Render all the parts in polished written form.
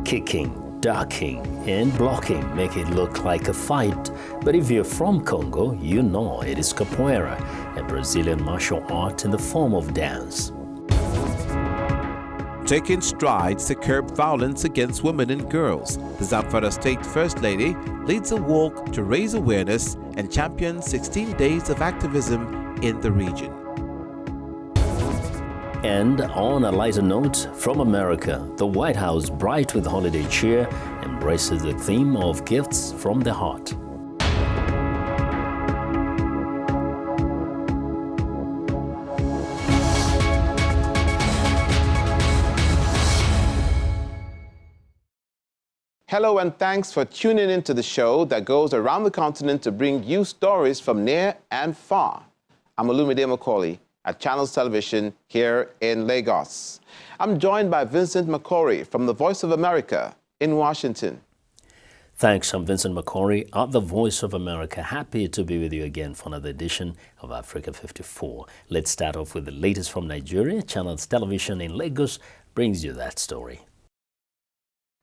Kicking, ducking, and blocking make it look like a fight. But if you're from Congo, you know it is capoeira, a Brazilian martial art in the form of dance. Taking strides to curb violence against women and girls, the Zamfara State First Lady leads a walk to raise awareness and champion 16 days of activism in the region. And on a lighter note, from America, the White House, bright with holiday cheer, embraces the theme of gifts from the heart. Hello and thanks for tuning into the show that goes around the continent to bring you stories from near and far. I'm Olumide Macaulay at Channels Television here in Lagos. I'm joined by Vincent McCory from the Voice of America in Washington. Thanks, I'm Vincent McCory at the Voice of America. Happy to be with you again for another edition of Africa 54. Let's start off with the latest from Nigeria. Channels Television in Lagos brings you that story.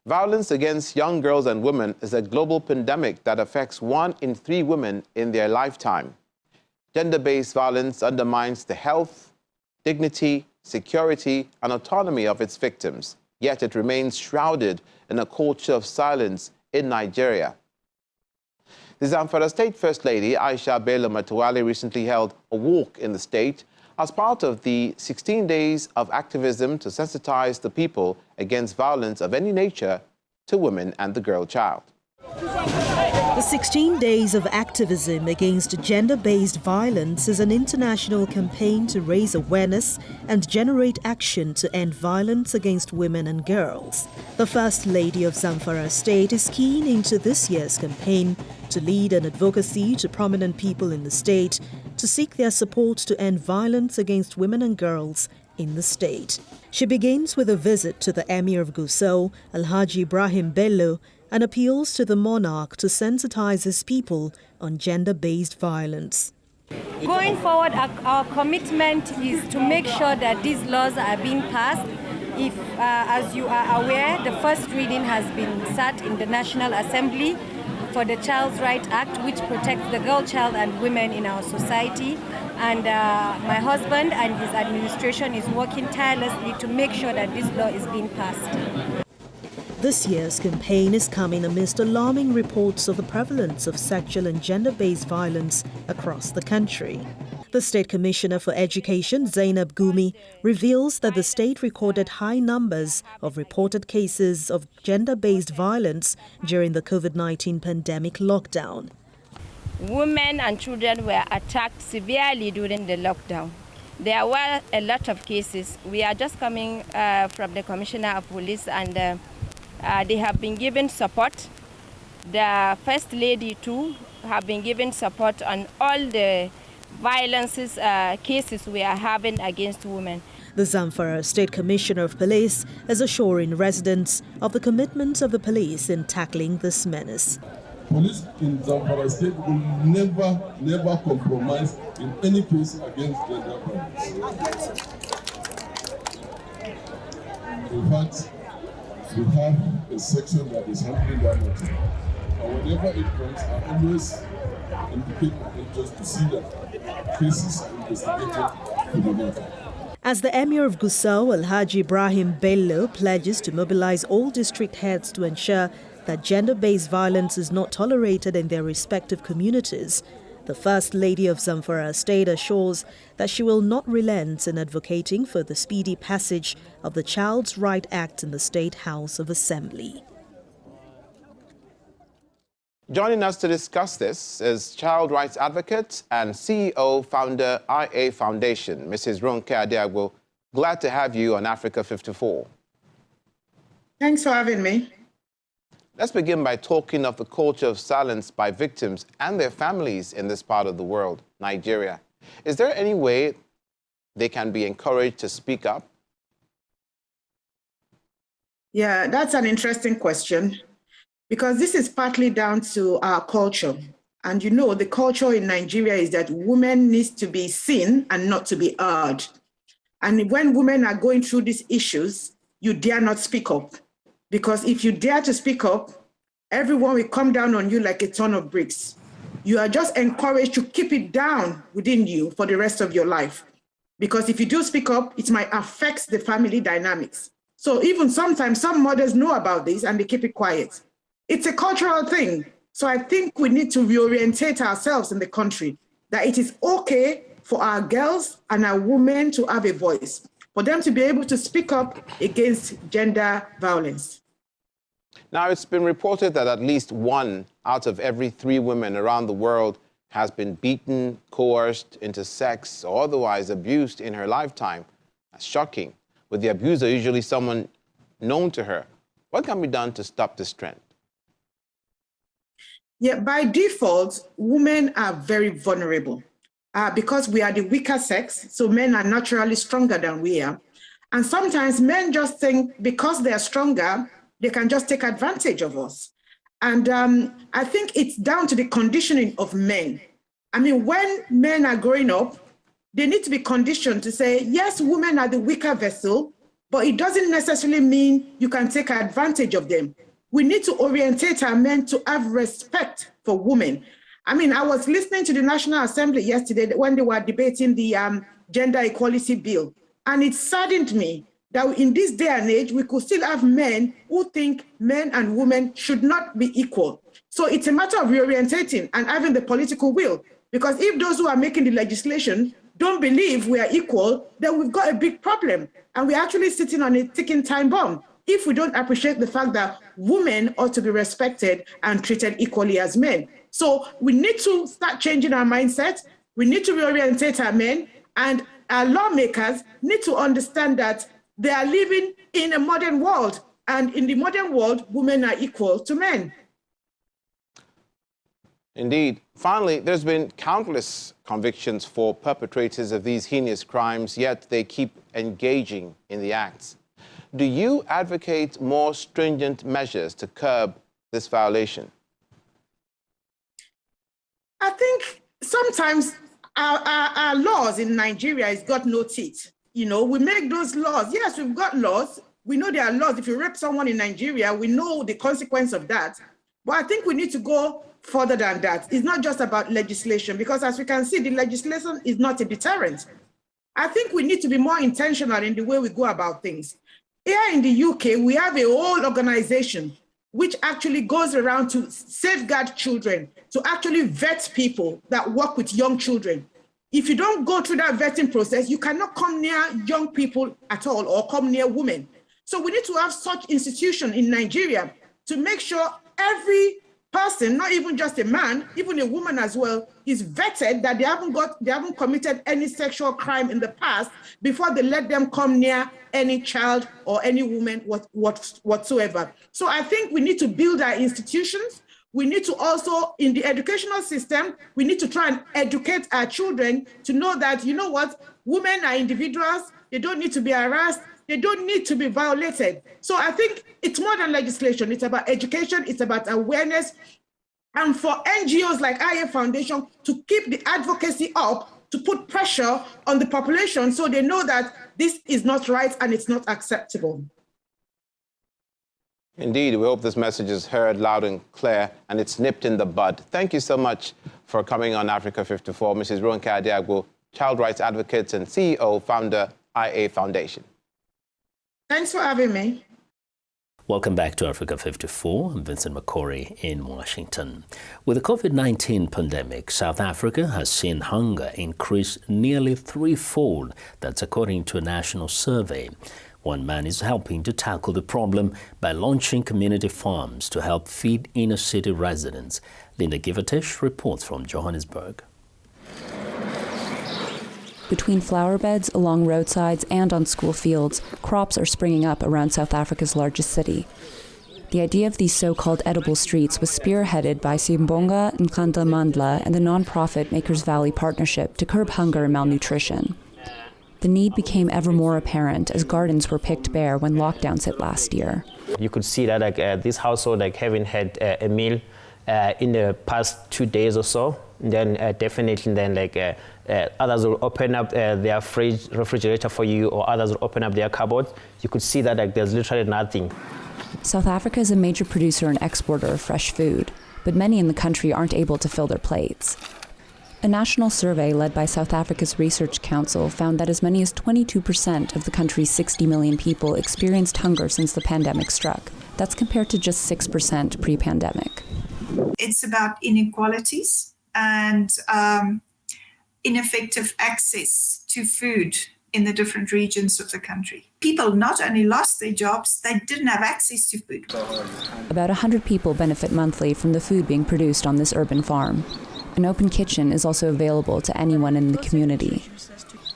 Violence against young girls and women is a global pandemic that affects 1 in 3 women in their lifetime. Gender-based violence undermines the health, dignity, security, and autonomy of its victims, yet it remains shrouded in a culture of silence in Nigeria. The Zamfara State First Lady, Aisha Bello Matuwale, recently held a walk in the state as part of the 16 days of activism to sensitize the people against violence of any nature to women and the girl child. The 16 days of activism against gender-based violence is an international campaign to raise awareness and generate action to end violence against women and girls. The First Lady of Zamfara State is keen into this year's campaign to lead an advocacy to prominent people in the state to seek their support to end violence against women and girls in the state. She begins with a visit to the Emir of Gusau, Alhaji Ibrahim Bello, and appeals to the monarch to sensitize his people on gender-based violence. Going forward, our commitment is to make sure that these laws are being passed. If, as you are aware, the first reading has been sat in the National Assembly for the Child's Right Act, which protects the girl child and women in our society. And my husband and his administration is working tirelessly to make sure that this law is being passed. This year's campaign is coming amidst alarming reports of the prevalence of sexual and gender-based violence across the country. The State Commissioner for Education, Zainab Gumi, reveals that the state recorded high numbers of reported cases of gender-based violence during the COVID-19 pandemic lockdown. Women and children were attacked severely during the lockdown. There were a lot of cases. We are just coming from the Commissioner of Police, and they have been given support. The First Lady too have been given support on all the violences cases we are having against women. The Zamfara State Commissioner of Police is assuring residents of the commitment of the police in tackling this menace. Police in Zamfara State will never compromise in any case against gender violence. In fact, we have a section that is handling that matter. And whenever it comes, I always indicate my interest to see that cases are investigated to the matter. As the Emir of Gusau, Alhaji Ibrahim Bello, pledges to mobilize all district heads to ensure that gender-based violence is not tolerated in their respective communities, the First Lady of Zamfara State assures that she will not relent in advocating for the speedy passage of the Child's Right Act in the State House of Assembly. Joining us to discuss this is child rights advocate and CEO founder IA Foundation, Mrs. Ronke Adeagbo. Glad to have you on Africa 54. Thanks for having me. Let's begin by talking of the culture of silence by victims and their families in this part of the world, Nigeria. Is there any way they can be encouraged to speak up? Yeah, that's an interesting question, because this is partly down to our culture. And you know, the culture in Nigeria is that women need to be seen and not to be heard. And when women are going through these issues, you dare not speak up. Because if you dare to speak up, everyone will come down on you like a ton of bricks. You are just encouraged to keep it down within you for the rest of your life. Because if you do speak up, it might affect the family dynamics. So even sometimes some mothers know about this and they keep it quiet. It's a cultural thing. So I think we need to reorientate ourselves in the country, that it is okay for our girls and our women to have a voice, for them to be able to speak up against gender violence. Now, it's been reported that at least 1 out of every 3 women around the world has been beaten, coerced into sex, or otherwise abused in her lifetime. That's shocking, with the abuser usually someone known to her. What can be done to stop this trend? Yeah, by default, women are very vulnerable because we are the weaker sex, so men are naturally stronger than we are. And sometimes men just think because they are stronger, they can just take advantage of us. And I think it's down to the conditioning of men. I mean, when men are growing up, they need to be conditioned to say, yes, women are the weaker vessel, but it doesn't necessarily mean you can take advantage of them. We need to orientate our men to have respect for women. I mean, I was listening to the National Assembly yesterday when they were debating the gender equality bill, and it saddened me that in this day and age, we could still have men who think men and women should not be equal. So it's a matter of reorientating and having the political will, because if those who are making the legislation don't believe we are equal, then we've got a big problem, and we're actually sitting on a ticking time bomb if we don't appreciate the fact that women ought to be respected and treated equally as men. So we need to start changing our mindset. We need to reorientate our men, and our lawmakers need to understand that they are living in a modern world, and in the modern world, women are equal to men. Indeed. Finally, there's been countless convictions for perpetrators of these heinous crimes, yet they keep engaging in the acts. Do you advocate more stringent measures to curb this violation? I think sometimes our laws in Nigeria has got no teeth. You know, we make those laws. Yes, we've got laws. We know there are laws. If you rape someone in Nigeria, we know the consequence of that. But I think we need to go further than that. It's not just about legislation, because as we can see, the legislation is not a deterrent. I think we need to be more intentional in the way we go about things. Here in the UK, we have a whole organization which actually goes around to safeguard children, to actually vet people that work with young children. If you don't go through that vetting process, you cannot come near young people at all or come near women. So we need to have such institution in Nigeria to make sure every person, not even just a man, even a woman as well, is vetted that they haven't committed any sexual crime in the past before they let them come near any child or any woman whatsoever. So I think we need to build our institutions. We need to also, in the educational system, we need to try and educate our children to know that, you know what, women are individuals, they don't need to be harassed, they don't need to be violated. So I think it's more than legislation. It's about education, it's about awareness, and for NGOs like IA Foundation to keep the advocacy up, to put pressure on the population so they know that this is not right and it's not acceptable. Indeed, we hope this message is heard loud and clear and it's nipped in the bud. Thank you so much for coming on Africa 54, Mrs. Ronke Adiagbo, child rights advocate and CEO, founder, IA Foundation. Thanks for having me. Welcome back to Africa 54. I'm Vincent McCory in Washington. With the COVID-19 pandemic, South Africa has seen hunger increase nearly threefold. That's according to a national survey. One man is helping to tackle the problem by launching community farms to help feed inner city residents. Linda Givertish reports from Johannesburg. Between flower beds, along roadsides, and on school fields, crops are springing up around South Africa's largest city. The idea of these so-called edible streets was spearheaded by Simbonga Nkandla and the nonprofit Makers Valley Partnership to curb hunger and malnutrition. The need became ever more apparent as gardens were picked bare when lockdowns hit last year. You could see that this household haven't had a meal in the past 2 days or so. Then definitely then others will open up their refrigerator for you, or others will open up their cupboards. You could see that there's literally nothing. South Africa is a major producer and exporter of fresh food, but many in the country aren't able to fill their plates. A national survey led by South Africa's Research Council found that as many as 22% of the country's 60 million people experienced hunger since the pandemic struck. That's compared to just 6% pre-pandemic. It's about inequalities and ineffective access to food in the different regions of the country. People not only lost their jobs, they didn't have access to food. About 100 people benefit monthly from the food being produced on this urban farm. An open kitchen is also available to anyone in the community.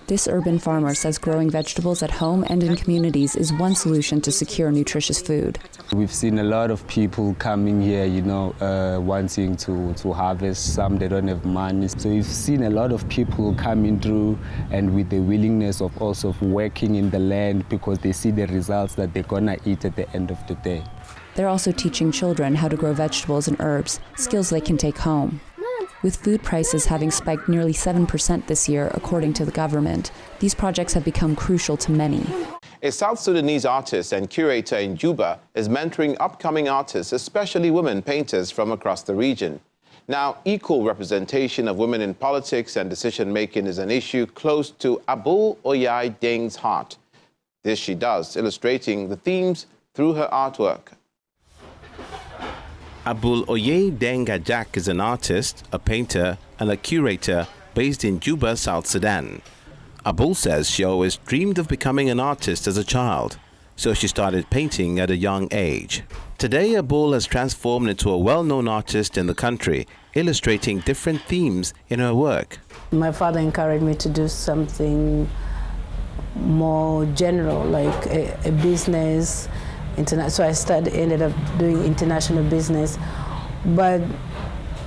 This urban farmer says growing vegetables at home and in communities is one solution to secure nutritious food. We've seen a lot of people coming here, wanting to harvest. Some, they don't have money. So we've seen a lot of people coming through and with the willingness of also working in the land because they see the results that they're gonna eat at the end of the day. They're also teaching children how to grow vegetables and herbs, skills they can take home. With food prices having spiked nearly 7% this year, according to the government, these projects have become crucial to many. A South Sudanese artist and curator in Juba is mentoring upcoming artists, especially women painters from across the region. Now, equal representation of women in politics and decision-making is an issue close to Abul Oyai Deng's heart. This she does, illustrating the themes through her artwork. Abul Oyai Deng Ajak is an artist, a painter, and a curator based in Juba, South Sudan. Abul says she always dreamed of becoming an artist as a child, so she started painting at a young age. Today, Abul has transformed into a well-known artist in the country, illustrating different themes in her work. My father encouraged me to do something more general, like a business. So I ended up doing international business. But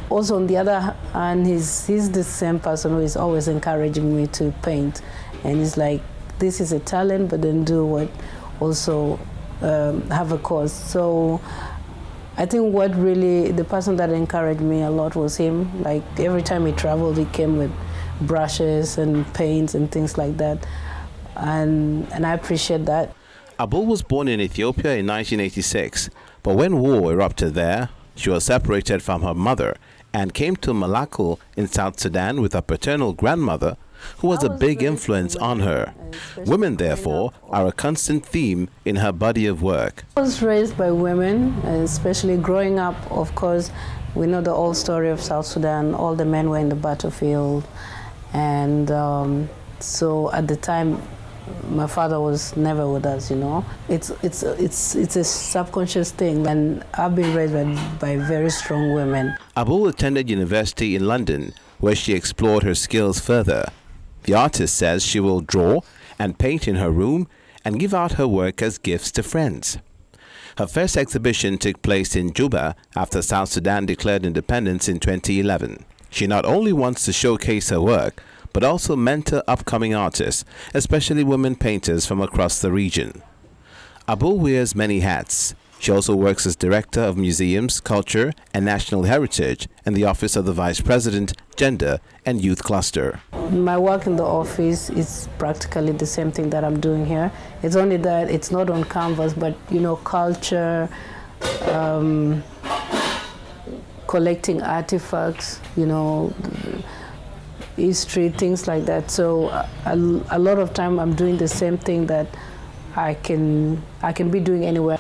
also on the other hand, he's the same person who is always encouraging me to paint. And he's like, this is a talent, but then do what also have a cause. So I think what really, the person that encouraged me a lot was him. Like every time he traveled, he came with brushes and paints and things like that. And I appreciate that. Abul was born in Ethiopia in 1986, but when war erupted there, she was separated from her mother and came to Malakal in South Sudan with her paternal grandmother, who was a big influence on her. Women, therefore, are a constant theme in her body of work. I was raised by women, especially growing up, of course, we know the old story of South Sudan. All the men were in the battlefield. And so at the time, my father was never with us, It's a subconscious thing, and I've been raised by very strong women. Abul attended university in London, where she explored her skills further. The artist says she will draw and paint in her room and give out her work as gifts to friends. Her first exhibition took place in Juba after South Sudan declared independence in 2011. She not only wants to showcase her work, but also mentor upcoming artists, especially women painters from across the region. Abul wears many hats. She also works as Director of Museums, Culture and National Heritage in the Office of the Vice President, Gender and Youth Cluster. My work in the office is practically the same thing that I'm doing here. It's only that it's not on canvas, but culture, collecting artifacts, history, things like that. So a lot of time I'm doing the same thing that I can be doing anywhere.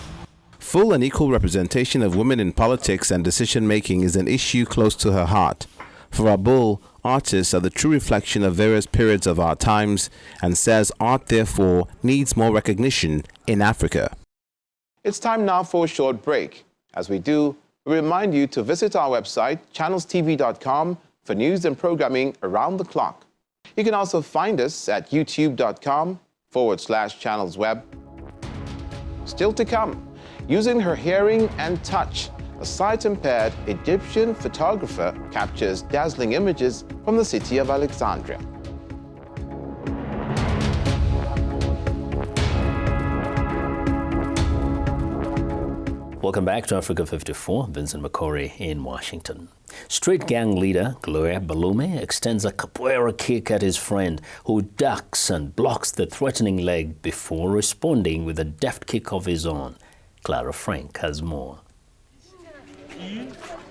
Full and equal representation of women in politics and decision-making is an issue close to her heart. For Abul, artists are the true reflection of various periods of our times and says art, therefore, needs more recognition in Africa. It's time now for a short break. As we do, we remind you to visit our website, channelstv.com, for news and programming around the clock. You can also find us at youtube.com/channelsweb. Still to come, using her hearing and touch, a sight-impaired Egyptian photographer captures dazzling images from the city of Alexandria. Welcome back to Africa 54. Vincent McCory in Washington. Street gang leader Gloria Balume extends a capoeira kick at his friend, who ducks and blocks the threatening leg before responding with a deft kick of his own. Clara Frank has more.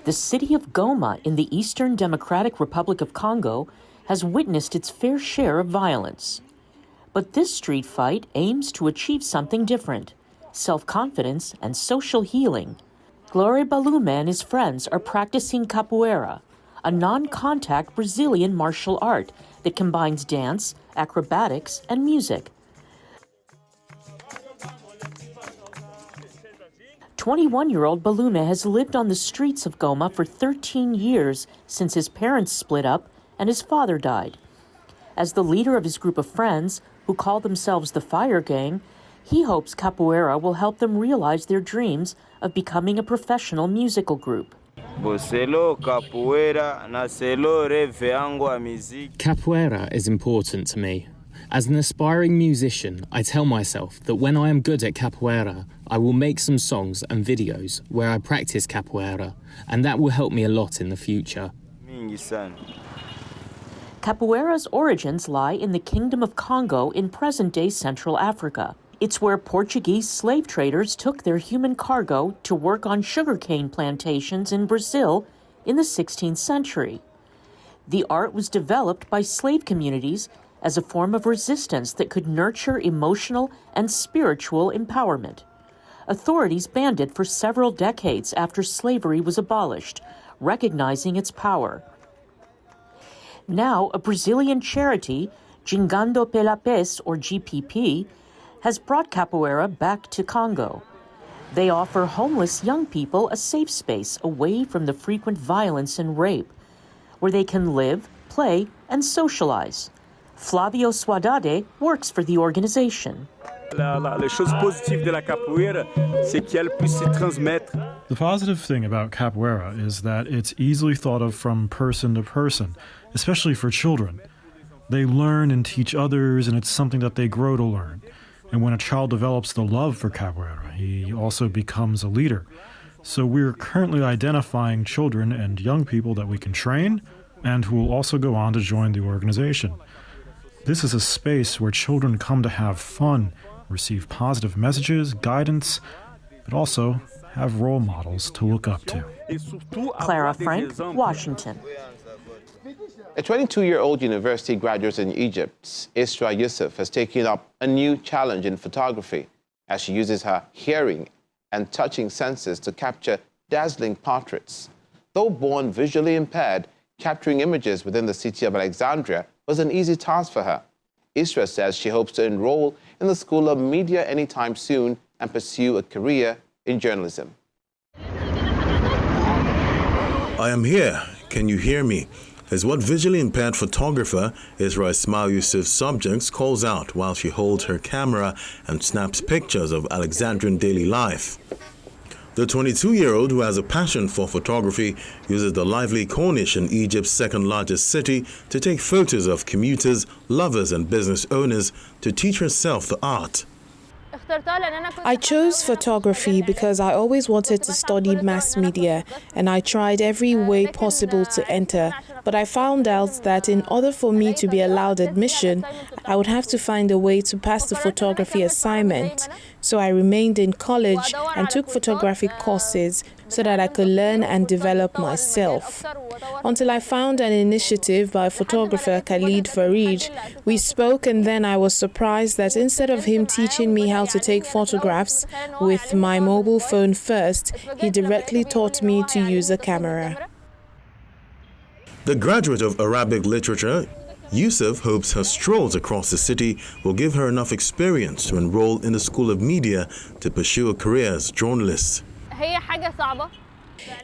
The city of Goma in the Eastern Democratic Republic of Congo has witnessed its fair share of violence. But this street fight aims to achieve something different: self-confidence and social healing. Gloria Balume and his friends are practicing capoeira, a non-contact Brazilian martial art that combines dance, acrobatics, and music. 21-year-old Balume has lived on the streets of Goma for 13 years since his parents split up and his father died. As the leader of his group of friends, who call themselves the Fire Gang, he hopes capoeira will help them realize their dreams of becoming a professional musical group. Capoeira is important to me. As an aspiring musician, I tell myself that when I am good at capoeira, I will make some songs and videos where I practice capoeira, and that will help me a lot in the future. Capoeira's origins lie in the Kingdom of Congo in present-day Central Africa. It's where Portuguese slave traders took their human cargo to work on sugarcane plantations in Brazil in the 16th century. The art was developed by slave communities as a form of resistance that could nurture emotional and spiritual empowerment. Authorities banned it for several decades after slavery was abolished, recognizing its power. Now, a Brazilian charity, Gingando pela Paz, or GPP, has brought capoeira back to Congo. They offer homeless young people a safe space away from the frequent violence and rape, where they can live, play, and socialize. Flavio Suadade works for the organization. The positive thing about capoeira is that it's easily thought of from person to person, especially for children. They learn and teach others, and it's something that they grow to learn. And when a child develops the love for capoeira, he also becomes a leader. So we're currently identifying children and young people that we can train and who will also go on to join the organization. This is a space where children come to have fun, receive positive messages, guidance, but also have role models to look up to. Clara Frank, Washington. A 22-year-old university graduate in Egypt, Isra Yusuf, has taken up a new challenge in photography as she uses her hearing and touching senses to capture dazzling portraits. Though born visually impaired, capturing images within the city of Alexandria was an easy task for her. Isra says she hopes to enroll in the School of Media anytime soon and pursue a career in journalism. I am here. Can you hear me? Is what visually impaired photographer Isra Ismail Yusuf's subjects calls out while she holds her camera and snaps pictures of Alexandrian daily life. The 22-year-old, who has a passion for photography, uses the lively Corniche in Egypt's second-largest city to take photos of commuters, lovers and business owners to teach herself the art. I chose photography because I always wanted to study mass media, and I tried every way possible to enter. But I found out that in order for me to be allowed admission, I would have to find a way to pass the photography assignment. So I remained in college and took photography courses so that I could learn and develop myself. Until I found an initiative by photographer Khalid Farid. We spoke, and then I was surprised that instead of him teaching me how to take photographs with my mobile phone first, he directly taught me to use a camera. The graduate of Arabic literature, Yusuf hopes her strolls across the city will give her enough experience to enroll in the School of Media to pursue a career as journalist.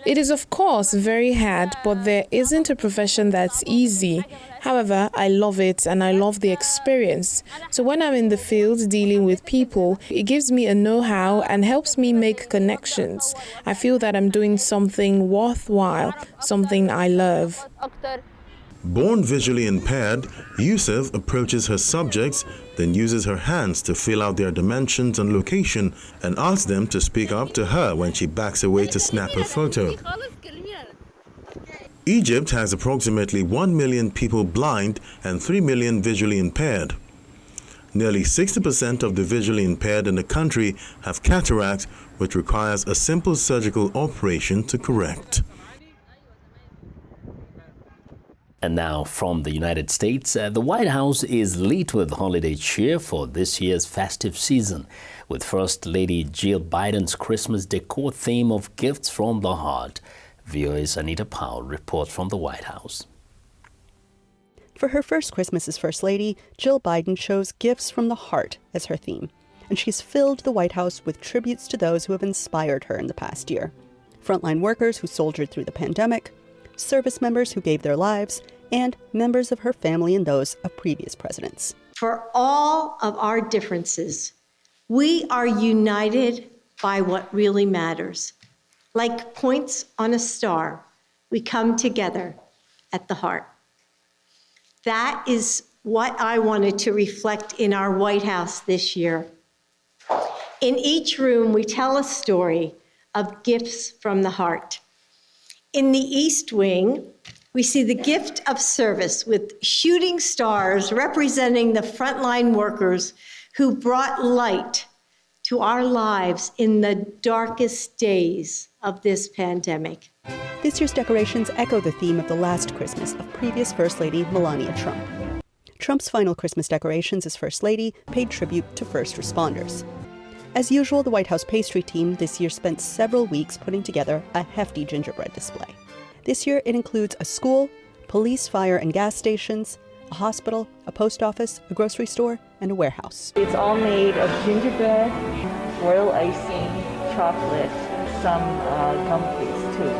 It is, of course, very hard, but there isn't a profession that's easy. However, I love it and I love the experience. So when I'm in the field dealing with people, it gives me a know-how and helps me make connections. I feel that I'm doing something worthwhile, something I love. Born visually impaired, Yusuf approaches her subjects, then uses her hands to fill out their dimensions and location and asks them to speak up to her when she backs away to snap her photo. Egypt has approximately 1 million people blind and 3 million visually impaired. Nearly 60% of the visually impaired in the country have cataract, which requires a simple surgical operation to correct. And now from the United States, the White House is lit with holiday cheer for this year's festive season, with First Lady Jill Biden's Christmas decor theme of Gifts from the Heart. VOA's Anita Powell reports from the White House. For her first Christmas as First Lady, Jill Biden chose Gifts from the Heart as her theme, and she's filled the White House with tributes to those who have inspired her in the past year. Frontline workers who soldiered through the pandemic, service members who gave their lives, and members of her family and those of previous presidents. For all of our differences, we are united by what really matters. Like points on a star, we come together at the heart. That is what I wanted to reflect in our White House this year. In each room, we tell a story of gifts from the heart. In the East Wing, we see the gift of service with shooting stars representing the frontline workers who brought light to our lives in the darkest days of this pandemic. This year's decorations echo the theme of the last Christmas of previous First Lady Melania Trump. Trump's final Christmas decorations as First Lady paid tribute to first responders. As usual, the White House pastry team this year spent several weeks putting together a hefty gingerbread display. This year, it includes a school, police, fire, and gas stations, a hospital, a post office, a grocery store, and a warehouse. It's all made of gingerbread, royal icing, chocolate, some gum paste too.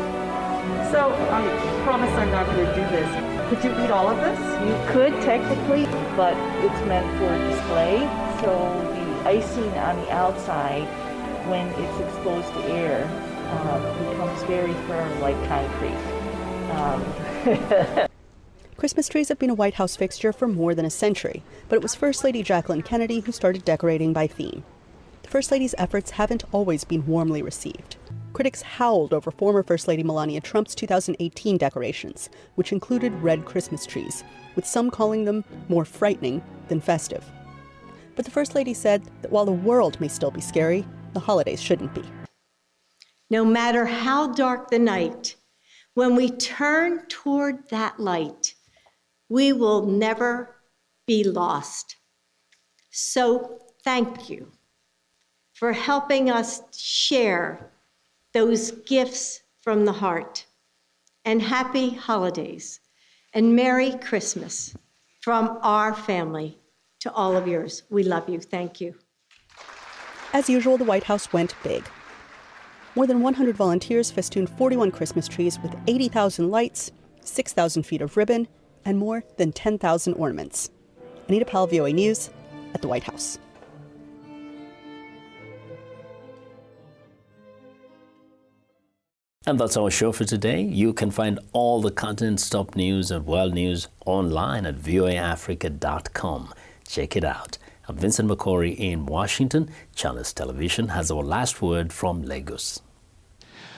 So I promise I'm not going to do this. Could you eat all of this? You could technically, but it's meant for display. So the icing on the outside, when it's exposed to air, becomes very firm like concrete. Christmas trees have been a White House fixture for more than a century, but it was First Lady Jacqueline Kennedy who started decorating by theme. The First Lady's efforts haven't always been warmly received. Critics howled over former First Lady Melania Trump's 2018 decorations, which included red Christmas trees, with some calling them more frightening than festive. But the First Lady said that while the world may still be scary, the holidays shouldn't be. No matter how dark the night, when we turn toward that light, we will never be lost. So thank you for helping us share those gifts from the heart. And happy holidays and Merry Christmas from our family to all of yours. We love you. Thank you. As usual, the White House went big. More than 100 volunteers festooned 41 Christmas trees with 80,000 lights, 6,000 feet of ribbon, and more than 10,000 ornaments. Anita Powell, VOA News, at the White House. And that's our show for today. You can find all the content, top news, and world news online at voaafrica.com. Check it out. I'm Vincent McCory in Washington. Channels Television has our last word from Lagos.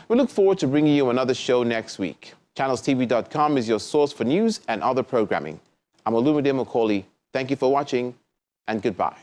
We look forward to bringing you another show next week. ChannelsTV.com is your source for news and other programming. I'm Olumide Macaulay. Thank you for watching, and goodbye.